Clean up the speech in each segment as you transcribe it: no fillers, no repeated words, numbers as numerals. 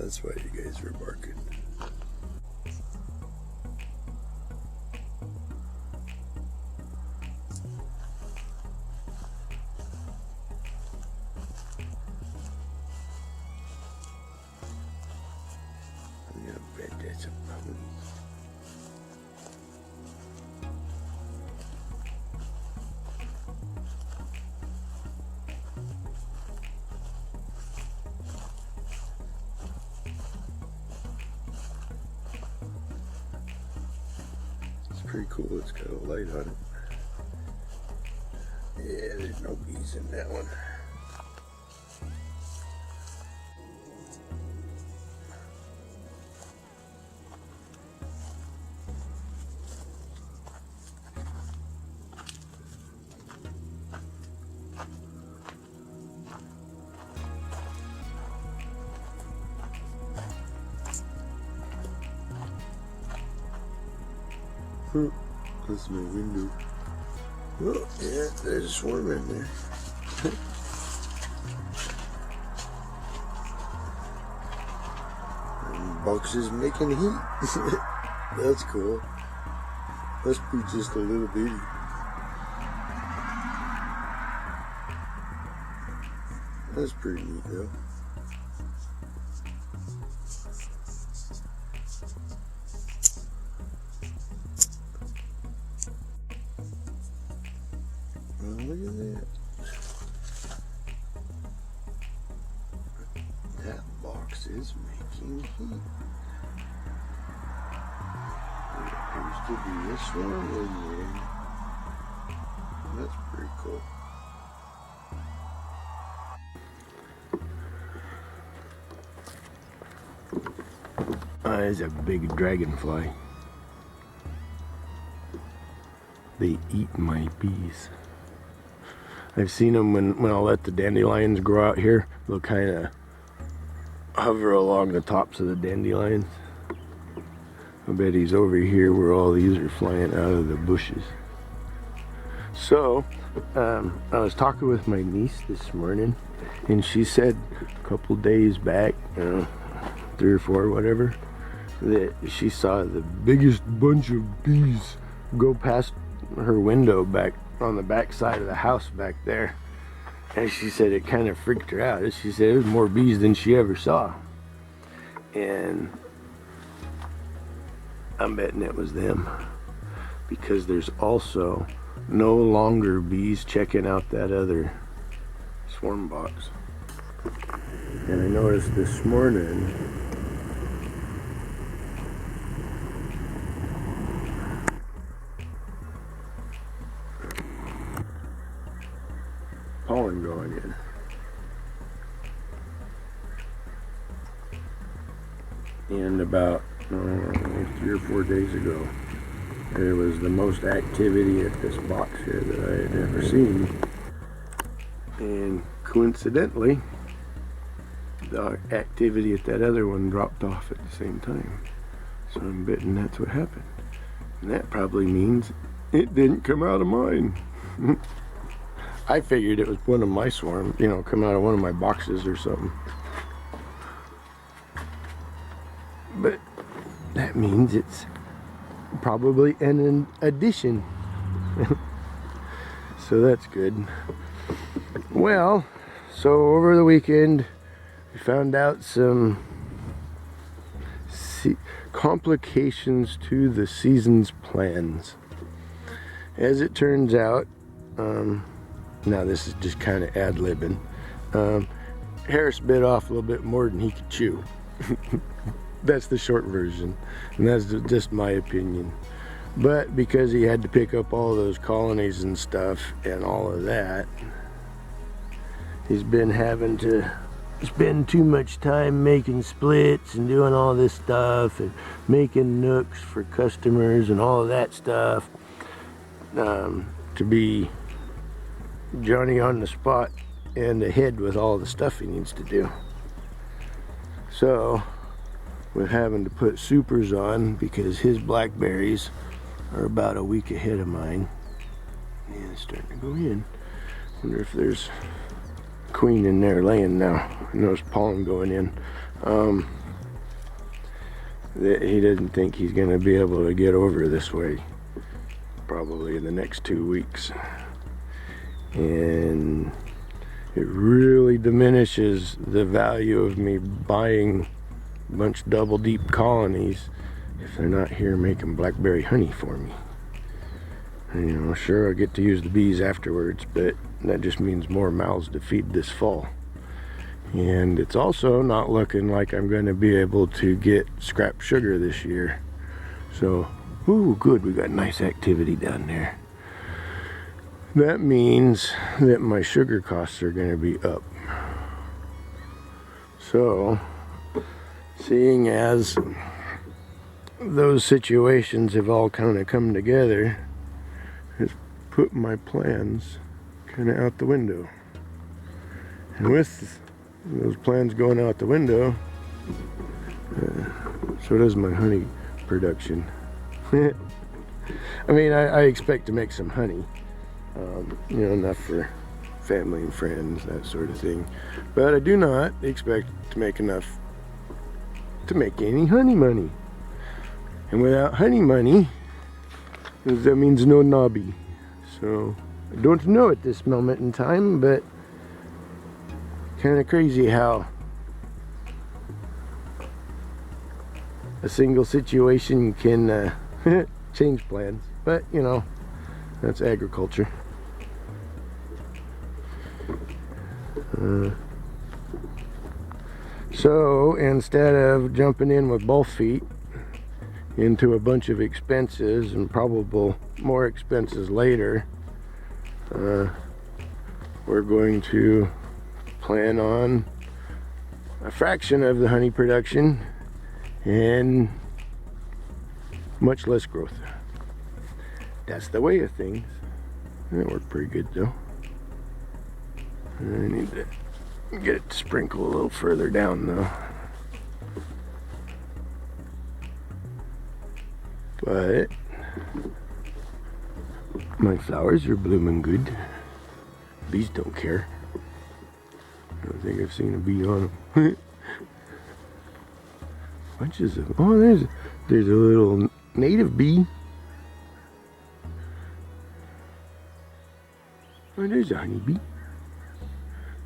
That's why you guys were barking. I'm gonna bet that's a pony. Pretty cool. It's got a light on it. Yeah, there's no bees in that one. That's my window. Oh, yeah, there's a swarm in there. And Bucks is making heat. That's cool. Must be just a little baby. That's pretty neat though. Look at that. That box is making heat. There appears to be a swarm in there. That's pretty cool. There's a big dragonfly. They eat my bees. I've seen them when I let the dandelions grow out here. They'll kind of hover along the tops of the dandelions. I bet he's over here where all these are flying out of the bushes. So, I was talking with my niece this morning, and she said a couple days back, 3 or 4, whatever, that she saw the biggest bunch of bees go past her window back on the back side of the house back there. And she said it kind of freaked her out. She said it was more bees than she ever saw. And I'm betting it was them, because there's also no longer bees checking out that other swarm box. And I noticed this morning pollen going in. And about 3 or 4 days ago, there was the most activity at this box here that I had ever seen. And coincidentally, the activity at that other one dropped off at the same time. So I'm betting that's what happened. And that probably means it didn't come out of mine. I figured it was one of my swarm, come out of one of my boxes or something. But that means it's probably an addition. So that's good. Well, so over the weekend, we found out some complications to the season's plans. As it turns out, now this is just kind of ad-libbing, Harris bit off a little bit more than he could chew. That's the short version, and that's just my opinion. But because he had to pick up all those colonies and stuff and all of that, he's been having to spend too much time making splits and doing all this stuff and making nooks for customers and all of that stuff, to be Johnny on the spot and ahead with all the stuff he needs to do. So with having to put supers on because his blackberries are about a week ahead of mine. Yeah, it's starting to go in. Wonder if there's queen in there laying now. I noticed pollen going in. that he doesn't think he's going to be able to get over this way probably in the next 2 weeks. And it really diminishes the value of me buying a bunch of double deep colonies if they're not here making blackberry honey for me. And, you know, sure, I get to use the bees afterwards, but that just means more mouths to feed this fall. And it's also not looking like I'm going to be able to get scrap sugar this year. So, ooh, good, we got nice activity down there. That means that my sugar costs are going to be up. So, seeing as those situations have all kind of come together, has put my plans kind of out the window. And with those plans going out the window, so does my honey production. I mean, I expect to make some honey. You know, enough for family and friends, that sort of thing. But I do not expect to make enough to make any honey money. And without honey money, that means no knobby. So, I don't know at this moment in time, but kind of crazy how a single situation can change plans. But, you know, that's agriculture. So instead of jumping in with both feet into a bunch of expenses and probable more expenses later, we're going to plan on a fraction of the honey production and much less growth. That's the way of things. That worked pretty good though. I need to get it to sprinkle a little further down though. But my flowers are blooming good. Bees don't care. I don't think I've seen a bee on them. Bunches of, oh, there's a little native bee. Oh, there's a honeybee.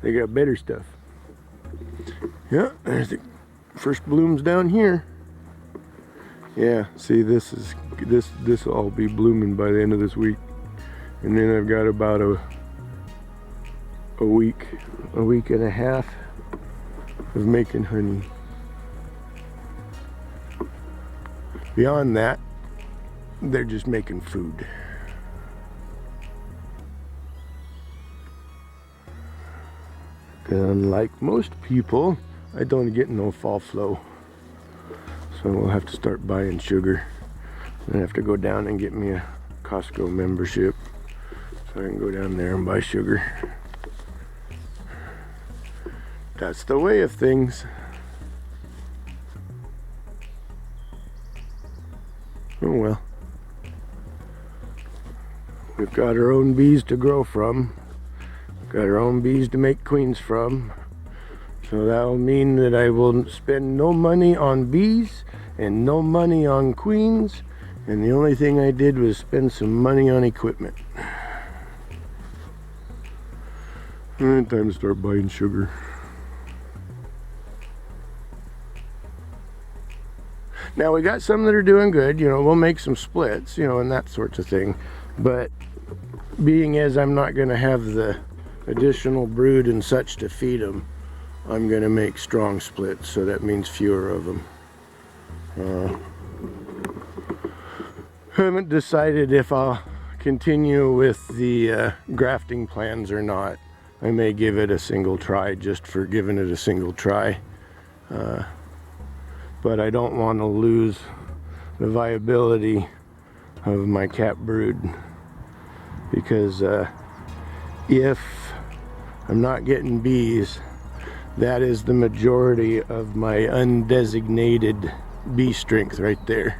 They got better stuff. Yeah, there's the first blooms down here. Yeah, see, this will all be blooming by the end of this week, and then I've got about a week and a half of making honey. Beyond that, they're just making food. Unlike most people, I don't get no fall flow. So we'll have to start buying sugar. I have to go down and get me a Costco membership so I can go down there and buy sugar. That's the way of things. Oh well. We've got our own bees to grow from. Got our own bees to make queens from. So that'll mean that I will spend no money on bees and no money on queens. And the only thing I did was spend some money on equipment. And time to start buying sugar. Now we got some that are doing good, you know, we'll make some splits, you know, and that sorts of thing. But being as I'm not going to have the additional brood and such to feed them, I'm going to make strong splits, so that means fewer of them. I haven't decided if I'll continue with the grafting plans or not. I may give it a single try just for giving it a single try. But I don't want to lose the viability of my cap brood, because if I'm not getting bees, that is the majority of my undesignated bee strength right there.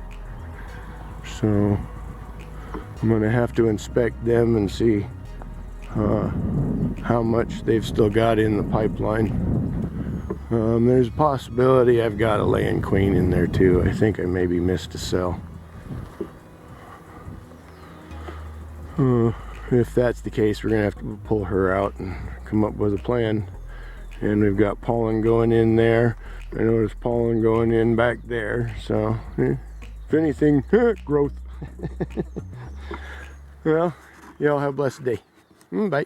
So I'm gonna have to inspect them and see how much they've still got in the pipeline. There's a possibility I've got a laying queen in there too. I think I maybe missed a cell. If that's the case, we're gonna have to pull her out and come up with a plan. And we've got pollen going in there. I noticed pollen going in back there. So, if anything, growth. Well, y'all have a blessed day. Bye.